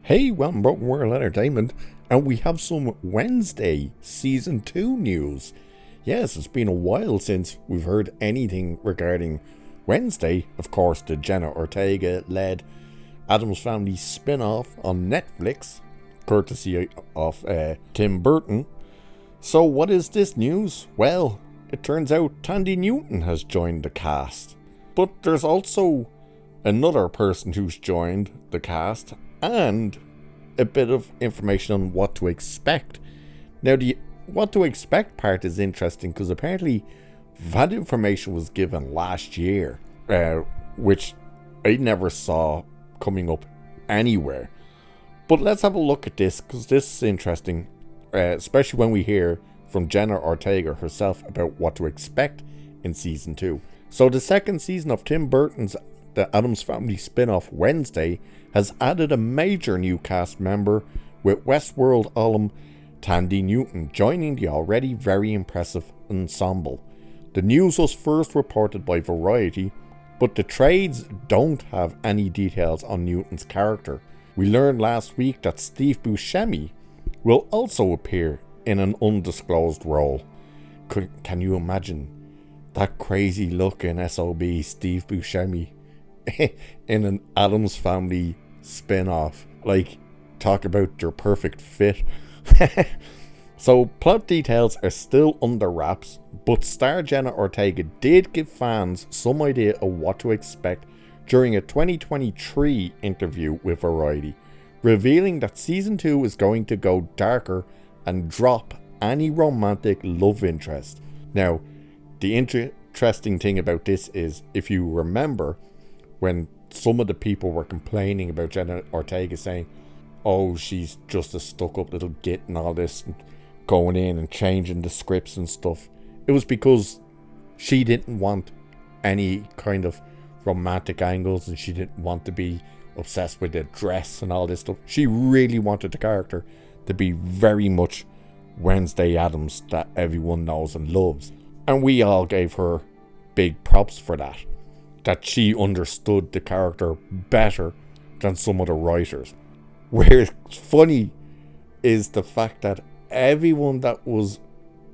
Hey, welcome to Broken World Entertainment, and we have some Wednesday Season 2 news. Yes, it's been a while since we've heard anything regarding Wednesday. Of course, the Jenna Ortega-led Addams Family spin-off on Netflix, courtesy of Tim Burton. So what is this news? Well, it turns out Thandie Newton has joined the cast. But there's also another person who's joined the cast, and a bit of information on what to expect. Now, the what to expect part is interesting because apparently that information was given last year, which I never saw coming up anywhere. But let's have a look at this, because this is interesting, especially when we hear from Jenna Ortega herself about what to expect in Season 2. So the second season of Tim Burton's The Addams Family spin-off Wednesday has added a major new cast member, with WESTWORLD alum Thandie Newton joining the already very impressive ensemble. The news was first reported by Variety, but the trades don't have any details on Newton's character. We learned last week that Steve Buscemi will also appear in an undisclosed role. Can you imagine that crazy looking SOB Steve Buscemi in an Addams Family spin-off? Like, talk about your perfect fit. So plot details are still under wraps, but star Jenna Ortega did give fans some idea of what to expect during a 2023 interview with Variety, revealing that season 2 is going to go darker and drop any romantic love interest. Now, the interesting thing about this is, if you remember, when some of the people were complaining about Jenna Ortega saying, oh, she's just a stuck-up little git and all this, and going in and changing the scripts and stuff, it was because she didn't want any kind of romantic angles, and she didn't want to be obsessed with the dress and all this stuff. She really wanted the character to be very much Wednesday Addams that everyone knows and loves. And we all gave her big props for that. That she understood the character better than some of the writers. Where it's funny is the fact that everyone that was,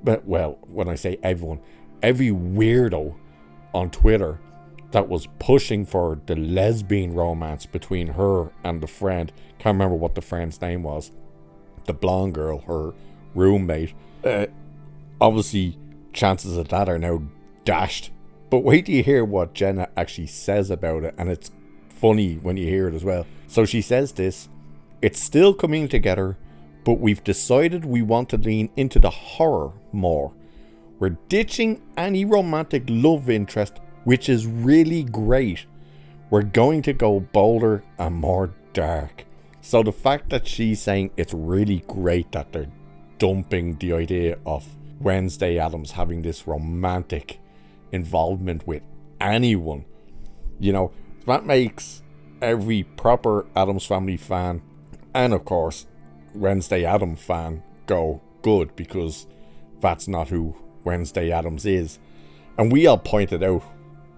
well, when I say everyone, every weirdo on Twitter that was pushing for the lesbian romance between her and the friend, can't remember what the friend's name was, the blonde girl, her roommate, obviously chances of that are now dashed. But wait till you hear what Jenna actually says about it, and it's funny when you hear it as well. So she says this: it's still coming together, but we've decided we want to lean into the horror more. We're ditching any romantic love interest, which is really great. We're going to go bolder and more dark. So the fact that she's saying it's really great that they're dumping the idea of Wednesday Addams having this romantic involvement with anyone, you know, that makes every proper Addams Family fan, and of course Wednesday Addams fan, go good, because that's not who Wednesday Addams is. And we all pointed out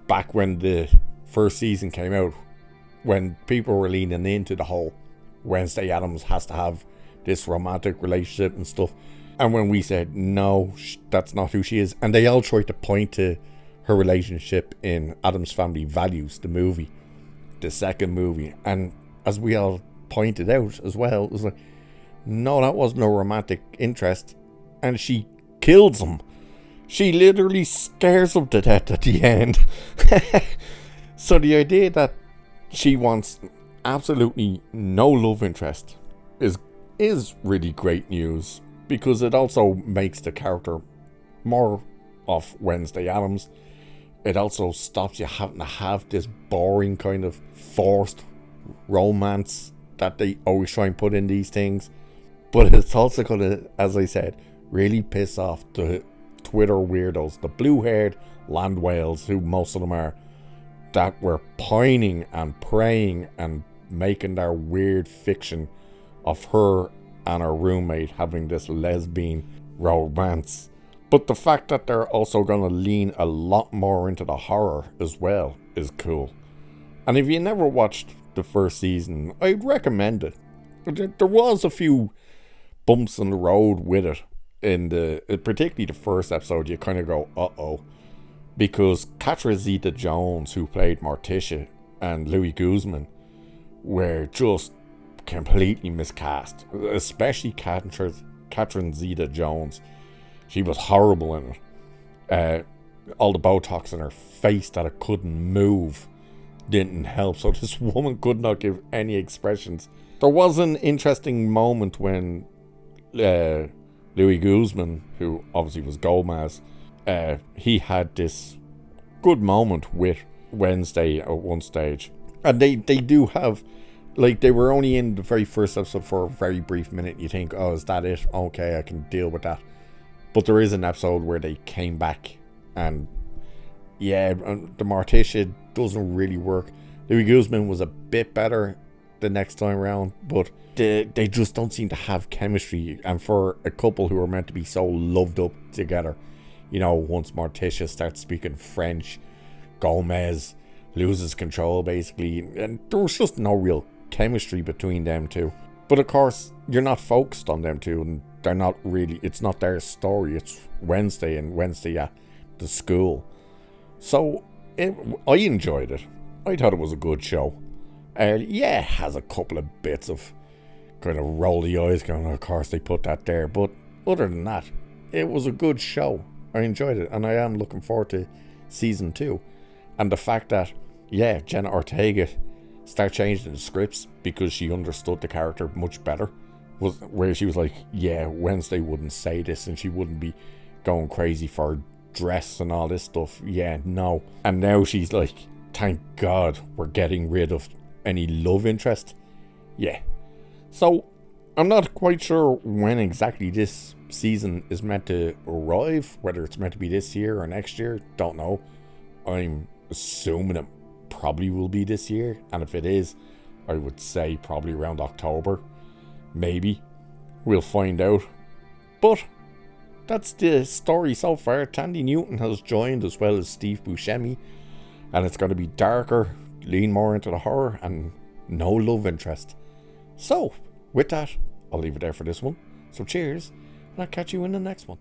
back when the first season came out, when people were leaning into the whole Wednesday Addams has to have this romantic relationship and stuff, and when we said no, that's not who she is, and they all tried to point to her relationship in Addams Family Values, the movie, the second movie, and as we all pointed out as well, it was like, no, that wasn't a romantic interest, and she kills him. She literally scares him to death at the end. So the idea that she wants absolutely no love interest is really great news, because it also makes the character more of Wednesday Addams. It also stops you having to have this boring kind of forced romance that they always try and put in these things. But it's also going to, as I said, really piss off the Twitter weirdos, the blue-haired land whales, who most of them are, that were pining and praying and making their weird fiction of her and her roommate having this lesbian romance. But the fact that they're also going to lean a lot more into the horror as well is cool. And if you never watched the first season, I'd recommend it. There was a few bumps in the road with it, particularly the first episode. You kind of go, uh-oh, because Catherine Zeta-Jones, who played Morticia, and Louis Guzman were just completely miscast, especially Catherine Zeta-Jones. She was horrible in it. All the Botox in her face that it couldn't move didn't help, so this woman could not give any expressions. There was an interesting moment when Louis Guzman, who obviously was Gomez, he had this good moment with Wednesday at one stage. And they do have, like, they were only in the very first episode for a very brief minute. You think, oh, is that it? Okay, I can deal with that. But there is an episode where they came back, and yeah, the Morticia doesn't really work. Louis Guzman was a bit better the next time around, but they just don't seem to have chemistry. And for a couple who are meant to be so loved up together, you know, once Morticia starts speaking French, Gomez loses control basically, and there was just no real chemistry between them two. But of course, you're not focused on them two, and they're not really, it's not their story. It's Wednesday and Wednesday at the school. So I enjoyed it. I thought it was a good show. Yeah, it has a couple of bits of kind of roll the eyes going, of course they put that there. But other than that, it was a good show. I enjoyed it, and I am looking forward to season 2. And the fact that, yeah, Jenna Ortega started changing the scripts because she understood the character much better, was where she was like, yeah, Wednesday wouldn't say this, and she wouldn't be going crazy for dress and all this stuff. Yeah, no. And now she's like, thank God we're getting rid of any love interest. Yeah. So I'm not quite sure when exactly this season is meant to arrive, whether it's meant to be this year or next year, don't know. I'm assuming it probably will be this year, and if it is, I would say probably around October. Maybe. We'll find out. But that's the story so far. Thandie Newton has joined, as well as Steve Buscemi, and it's going to be darker, lean more into the horror, and no love interest. So, with that, I'll leave it there for this one. So cheers, and I'll catch you in the next one.